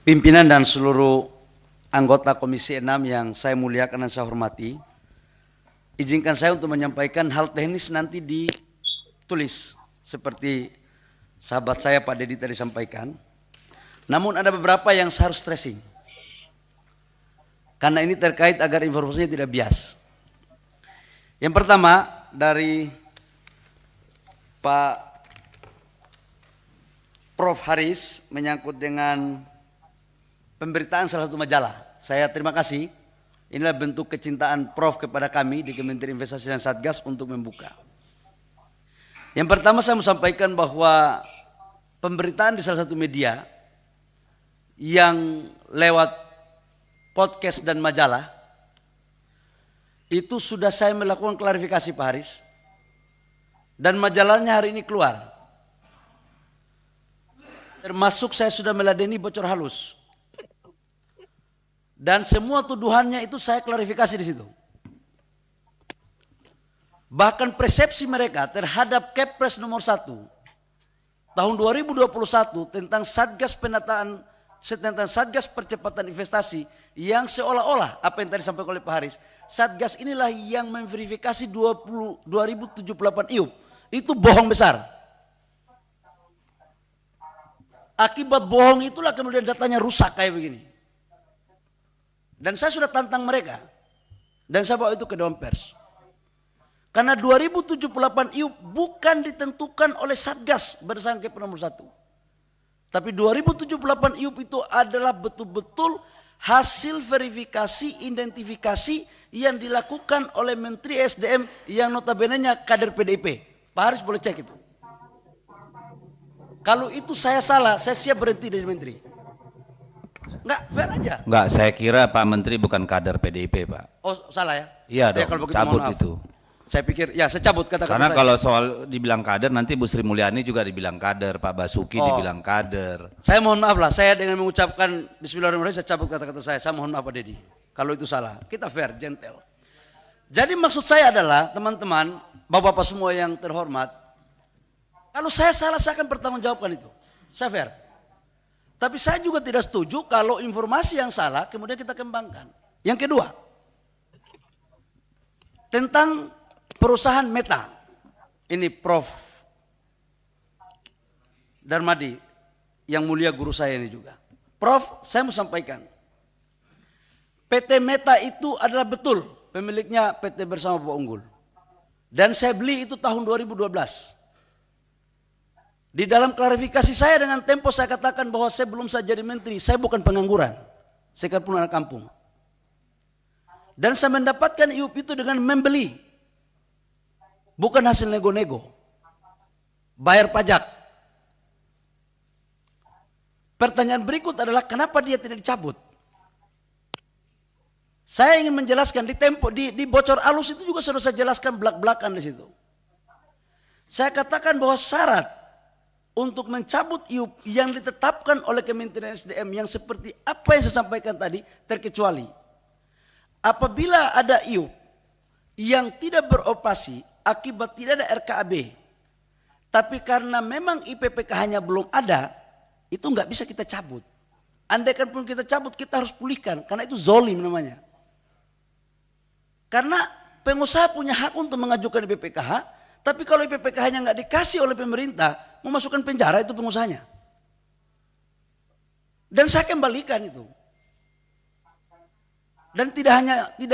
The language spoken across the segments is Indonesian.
Pimpinan dan seluruh anggota Komisi 6 yang saya muliakan dan saya hormati, izinkan saya untuk menyampaikan hal teknis nanti ditulis seperti sahabat saya Pak Dedi tadi sampaikan. Namun ada beberapa yang saya harus stressing, karena ini terkait agar informasinya tidak bias. Yang pertama dari Pak Prof. Haris menyangkut dengan pemberitaan salah satu majalah. Saya terima kasih. Inilah bentuk kecintaan Prof kepada kami di Kementerian Investasi dan Satgas untuk membuka. Yang pertama saya mau sampaikan bahwa pemberitaan di salah satu media yang lewat podcast dan majalah itu sudah saya melakukan klarifikasi Pak Haris, dan majalahnya hari ini keluar. Termasuk saya sudah meladeni bocor halus. Dan semua tuduhannya itu saya klarifikasi di situ. Bahkan persepsi mereka terhadap Kepres nomor 1 tahun 2021 tentang Satgas tentang Satgas Percepatan Investasi, yang seolah-olah apa yang tadi disampaikan oleh Pak Haris, Satgas inilah yang memverifikasi 2078 IUP. Itu bohong besar. Akibat bohong itulah kemudian datanya rusak kayak begini. Dan saya sudah tantang mereka. Dan saya bawa itu ke Dewan Pers. Karena 2078 IUP bukan ditentukan oleh Satgas berdasarkan Kepres nomor 1. Tapi 2078 IUP itu adalah betul-betul hasil verifikasi, identifikasi yang dilakukan oleh Menteri SDM yang notabene-nya kader PDIP. Pak Haris boleh cek itu. Kalau itu saya salah, saya siap berhenti dari menteri. Enggak, fair aja. Enggak, saya kira Pak Menteri bukan kader PDIP, Pak. Oh, salah ya? Iya dong, kalau begitu cabut mohon maaf. itu. Saya pikir, ya saya cabut kata-kata Karena saya. kalau soal dibilang kader, nanti Bu Sri Mulyani juga dibilang kader, Pak Basuki dibilang kader. Saya mohon maaf lah, saya dengan mengucapkan Bismillahirrahmanirrahim, saya cabut kata-kata saya mohon maaf Pak Dedi. Kalau itu salah, kita fair, gentle. Jadi maksud saya adalah, teman-teman, bapak-bapak semua yang terhormat, kalau saya salah, saya akan bertanggungjawabkan itu. Saya fair. Tapi saya juga tidak setuju kalau informasi yang salah kemudian kita kembangkan. Yang kedua, tentang perusahaan Meta. Ini Prof. Darmadi, yang mulia guru saya ini juga. Prof, saya mau sampaikan. PT Meta itu adalah betul pemiliknya PT Bersama Papua Unggul. Dan saya beli itu tahun 2012. Di dalam klarifikasi saya dengan Tempo saya katakan bahwa saya belum saja jadi menteri, saya bukan pengangguran. Saya pun anak kampung. Dan saya mendapatkan IUP itu dengan membeli. Bukan hasil nego-nego. Bayar pajak. Pertanyaan berikut adalah kenapa dia tidak dicabut? Saya ingin menjelaskan di Tempo, di bocor alus itu juga sudah saya jelaskan belak-belakan di situ. Saya katakan bahwa syarat untuk mencabut IUP yang ditetapkan oleh Kementerian SDM yang seperti apa yang saya sampaikan tadi terkecuali apabila ada IUP yang tidak beroperasi akibat tidak ada RKAB, tapi karena memang IPPKH-nya belum ada, itu nggak bisa kita cabut. Andaikan pun kita cabut, kita harus pulihkan, karena itu zolim namanya. Karena pengusaha punya hak untuk mengajukan IPPKH, tapi kalau IPPKH-nya nggak dikasih oleh pemerintah, mau masukkan penjara itu pengusahanya. Dan saya kembalikan itu. Dan tidak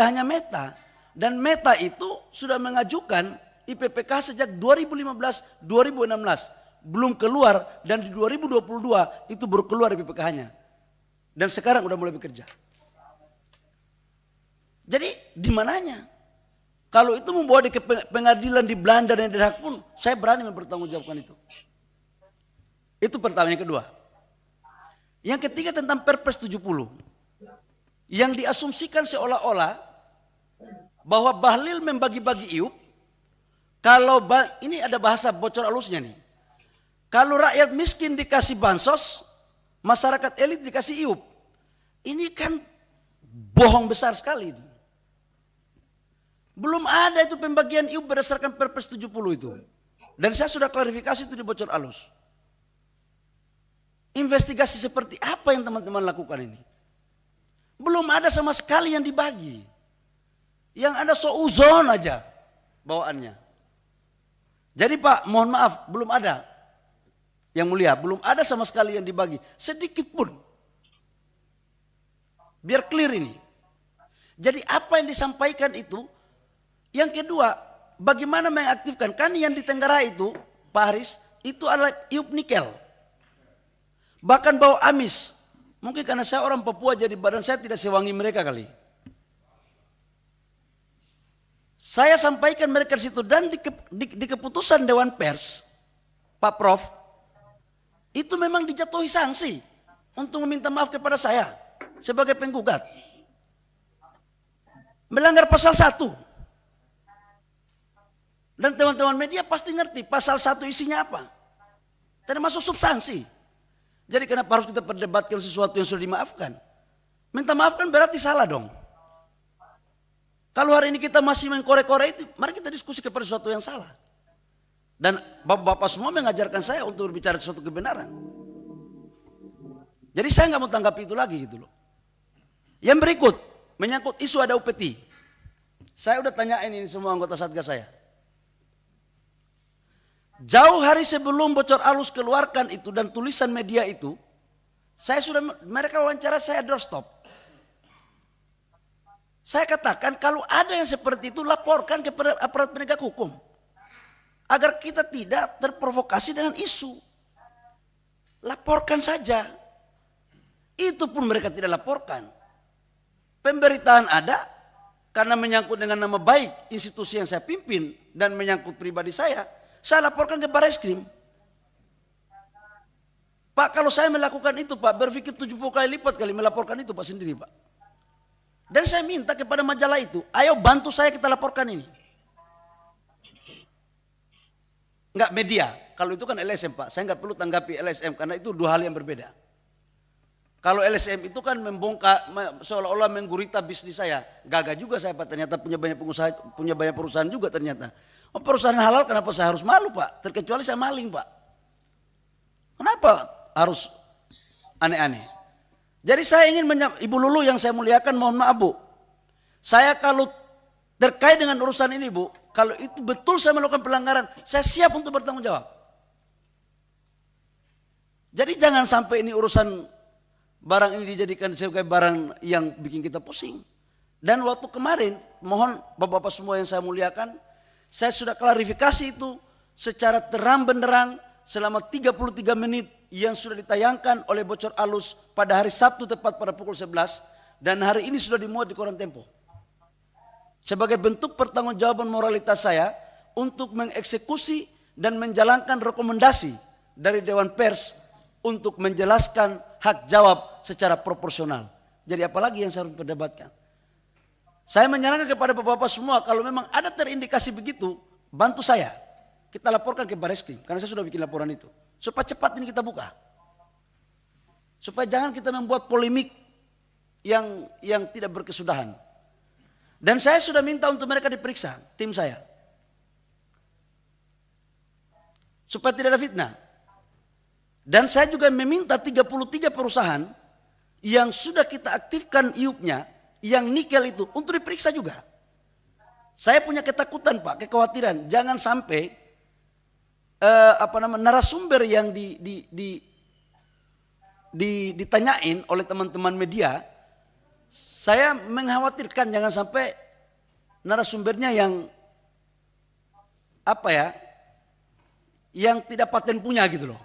hanya Meta, dan Meta itu sudah mengajukan IPPKH sejak 2015, 2016 belum keluar, dan di 2022 itu baru keluar IPPKH-nya. Dan sekarang udah mulai bekerja. Jadi di mananya? Kalau itu membawa di pengadilan di Belanda dan di Den Haag pun, saya berani mempertanggungjawabkan itu. Itu pertama. Yang kedua. Yang ketiga tentang Perpres 70. Yang diasumsikan seolah-olah bahwa Bahlil membagi-bagi IUP. Kalau ini ada bahasa bocor halusnya nih. Kalau rakyat miskin dikasih bansos, masyarakat elit dikasih IUP. Ini kan bohong besar sekali. Belum ada itu pembagian IUP berdasarkan Perpres 70 itu. Dan saya sudah klarifikasi itu di bocor alus. investigasi seperti apa yang teman-teman lakukan ini? Belum ada sama sekali yang dibagi. Yang ada seuzon aja bawaannya. Jadi Pak, mohon maaf, belum ada. Yang mulia, belum ada sama sekali yang dibagi. Sedikit pun. Biar clear ini. Jadi apa yang disampaikan itu. Yang kedua, bagaimana mengaktifkan. Kan yang di Tenggarai itu, Pak Haris, itu adalah iup nikel. Bahkan bau amis. Mungkin karena saya orang Papua jadi badan saya tidak sewangi mereka kali. Saya sampaikan mereka di situ dan di keputusan Dewan Pers, Pak Prof, itu memang dijatuhi sanksi untuk meminta maaf kepada saya sebagai penggugat. Melanggar pasal 1. Dan teman-teman media pasti ngerti pasal 1 isinya apa. Termasuk substansi. Jadi kenapa harus kita perdebatkan sesuatu yang sudah dimaafkan? Minta maaf kan berarti salah dong. Kalau hari ini kita masih mengkorek-korek itu, mari kita diskusi kepada sesuatu yang salah. Dan bapak-bapak semua mengajarkan saya untuk berbicara sesuatu kebenaran. Jadi saya nggak mau tanggapi itu lagi gitu loh. Yang berikut, menyangkut isu ada UPT. Saya udah tanyain ini semua anggota Satgas saya. Jauh hari sebelum bocor alus keluarkan itu dan tulisan media itu, saya sudah, mereka wawancara saya doorstop. Saya katakan kalau ada yang seperti itu laporkan kepada aparat penegak hukum. Agar kita tidak terprovokasi dengan isu. Laporkan saja. Itu pun mereka tidak laporkan. Pemberitaan ada karena menyangkut dengan nama baik institusi yang saya pimpin dan menyangkut pribadi saya laporkan ke Barreskrim. Pak, kalau saya melakukan itu Pak, berpikir 70 kali lipat kali melaporkan itu Pak sendiri Pak. Dan saya minta kepada majalah itu, ayo bantu saya kita laporkan ini. Enggak media, kalau itu kan LSM Pak, saya enggak perlu tanggapi LSM karena itu dua hal yang berbeda. Kalau LSM itu kan membongkar, seolah-olah menggurita bisnis saya. Gagah juga saya Pak, ternyata punya banyak pengusaha, punya banyak perusahaan juga ternyata. Oh, perusahaan halal kenapa saya harus malu Pak? Terkecuali saya maling Pak. Kenapa harus aneh-aneh? Jadi saya ingin Ibu Lulu yang saya muliakan, mohon maaf Bu. Saya kalau terkait dengan urusan ini Bu, kalau itu betul saya melakukan pelanggaran, saya siap untuk bertanggung jawab. Jadi jangan sampai ini urusan barang ini dijadikan sebagai barang yang bikin kita pusing. Dan waktu kemarin, mohon Bapak-Bapak semua yang saya muliakan, saya sudah klarifikasi itu secara terang benderang selama 33 menit yang sudah ditayangkan oleh Bocor Alus pada hari Sabtu tepat pada pukul 11 dan hari ini sudah dimuat di koran Tempo. Sebagai bentuk pertanggungjawaban moralitas saya untuk mengeksekusi dan menjalankan rekomendasi dari Dewan Pers untuk menjelaskan hak jawab secara proporsional. Jadi apalagi yang saya harus perdebatkan. Saya menyarankan kepada bapak-bapak semua kalau memang ada terindikasi begitu, bantu saya. Kita laporkan ke Barreskrim karena saya sudah bikin laporan itu. Supaya cepat ini kita buka. Supaya jangan kita membuat polemik yang tidak berkesudahan. Dan saya sudah minta untuk mereka diperiksa, tim saya. Supaya tidak ada fitnah. Dan saya juga meminta 33 perusahaan yang sudah kita aktifkan iup-nya, yang nikel itu untuk diperiksa juga. Saya punya ketakutan Pak, kekhawatiran jangan sampai narasumber yang ditanyain oleh teman-teman media, saya mengkhawatirkan jangan sampai narasumbernya yang tidak paten punya gitu loh.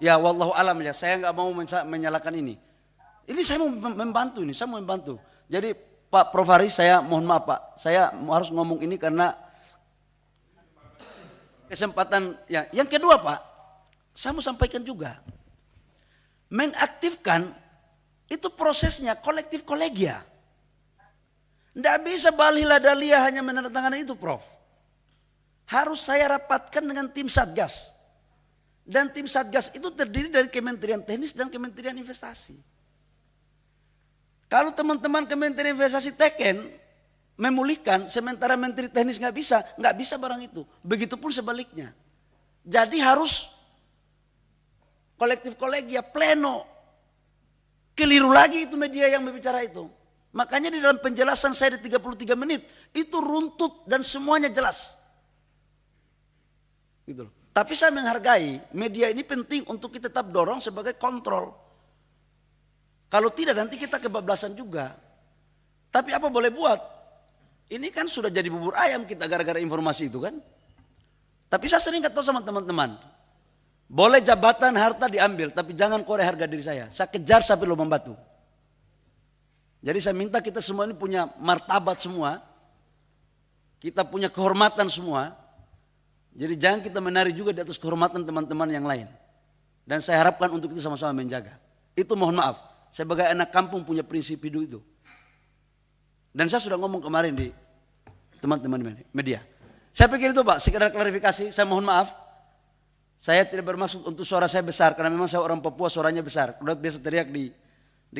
Ya wallahu alam ya, saya nggak mau menyalahkan ini. Ini saya mau membantu ini, saya mau membantu. Jadi Pak Prof Haris, saya mohon maaf Pak, saya harus ngomong ini karena kesempatan yang kedua Pak, saya mau sampaikan juga. Mengaktifkan itu prosesnya kolektif kolegia. Tidak bisa balila dalia hanya menandatangani itu Prof. Harus saya rapatkan dengan tim Satgas. Dan tim Satgas itu terdiri dari Kementerian Teknis dan Kementerian Investasi. Kalau teman-teman Kementerian Investasi teken memulihkan, sementara Menteri Teknis nggak bisa barang itu. Begitupun sebaliknya. Jadi harus kolektif kolegia, pleno. Keliru lagi itu media yang berbicara itu. Makanya di dalam penjelasan saya di 33 menit, itu runtut dan semuanya jelas. Gitu loh. Tapi saya menghargai media ini penting untuk kita tetap dorong sebagai kontrol. Kalau tidak nanti kita kebablasan juga. Tapi apa boleh buat? Ini kan sudah jadi bubur ayam kita gara-gara informasi itu kan. Tapi saya sering kata sama teman-teman. Boleh jabatan harta diambil tapi jangan korek harga diri saya. Saya kejar sampai lubang batu. Jadi saya minta kita semua ini punya martabat semua. Kita punya kehormatan semua. Jadi jangan kita menari juga di atas kehormatan teman-teman yang lain. Dan saya harapkan untuk kita sama-sama menjaga. Itu mohon maaf. Sebagai anak kampung punya prinsip hidup itu. Dan saya sudah ngomong kemarin di teman-teman media. Saya pikir itu Pak, sekedar klarifikasi, saya mohon maaf. Saya tidak bermaksud untuk suara saya besar, karena memang saya orang Papua suaranya besar. Udah biasa teriak di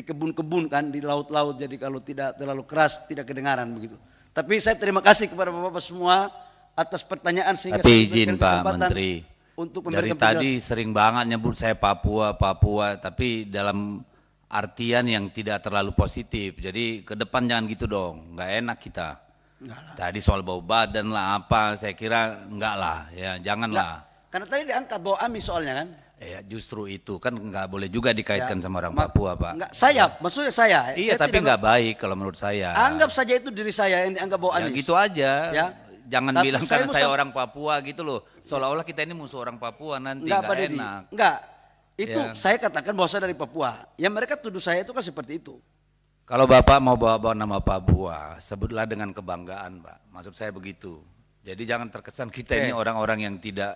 kebun-kebun kan, di laut-laut, jadi kalau tidak terlalu keras tidak kedengaran begitu. Tapi saya terima kasih kepada Bapak-Bapak semua atas pertanyaan sehingga Tapi saya izin Pak Menteri, untuk dari tadi sering banget nyebut saya Papua, tapi dalam artian yang tidak terlalu positif. Jadi ke depan jangan gitu dong, nggak enak kita. Tadi soal bau badan lah apa, saya kira enggak lah, ya janganlah. Karena tadi diangkat bau amis soalnya kan. Ya justru itu kan nggak boleh juga dikaitkan sama orang Papua Pak. Enggak, maksudnya saya. Iya saya tapi nggak baik kalau menurut saya. Anggap saja itu diri saya yang dianggap bau Ya amis. gitu aja. Ya. Jangan Tapi bilang karena saya orang Papua gitu loh. Seolah-olah kita ini musuh orang Papua nanti nggak enak. Enggak. Itu Ya. saya katakan bahwa saya dari Papua. Yang mereka tuduh saya itu kan seperti itu. Kalau Bapak mau bawa-bawa nama Papua, sebutlah dengan kebanggaan Pak. Maksud saya begitu. Jadi jangan terkesan kita ini orang-orang yang tidak.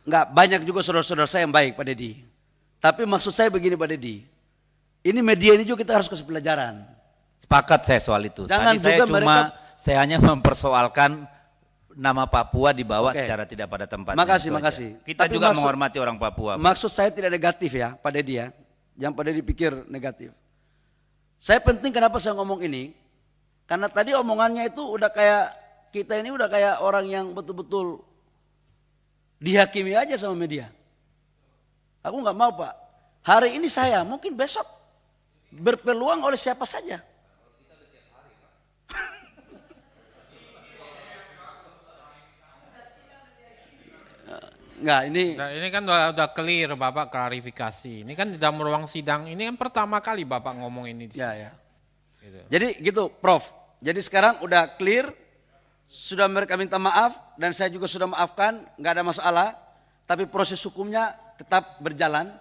Enggak, banyak juga saudara-saudara saya yang baik Pak Dedi. Tapi maksud saya begini Pak Dedi. Ini media ini juga kita harus kasih pelajaran. Sepakat saya soal itu. Jangan Tadi saya juga saya hanya mempersoalkan nama Papua dibawa secara tidak pada tempatnya. Makasih. Kita Tapi juga menghormati orang Papua. Maksud saya tidak negatif ya Pak Dedi ya. Yang Pak Dedi pikir negatif. Saya penting kenapa saya ngomong ini. Karena tadi omongannya itu udah kayak, kita ini udah kayak orang yang betul-betul dihakimi aja sama media. Aku nggak mau Pak. Hari ini saya, mungkin besok berpeluang oleh siapa saja. Enggak, ini kan udah clear Bapak klarifikasi. Ini kan di dalam ruang sidang, ini kan pertama kali Bapak ngomong ini. Ya. Gitu. Jadi gitu Prof. Jadi sekarang udah clear, sudah mereka minta maaf dan saya juga sudah maafkan, nggak ada masalah. Tapi proses hukumnya tetap berjalan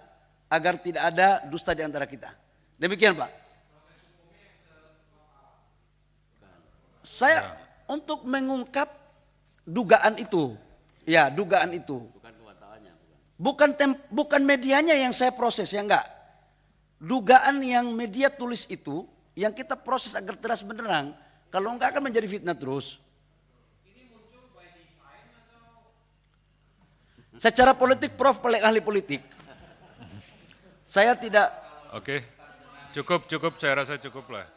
agar tidak ada dusta di antara kita. Demikian Pak. Saya untuk mengungkap dugaan itu, ya dugaan itu. Bukan medianya yang saya proses, ya enggak. Dugaan yang media tulis itu, yang kita proses agar terang benderang, kalau enggak akan menjadi fitnah terus. Secara politik Prof paling ahli politik. Saya tidak. Oke, cukup, saya rasa cukup lah.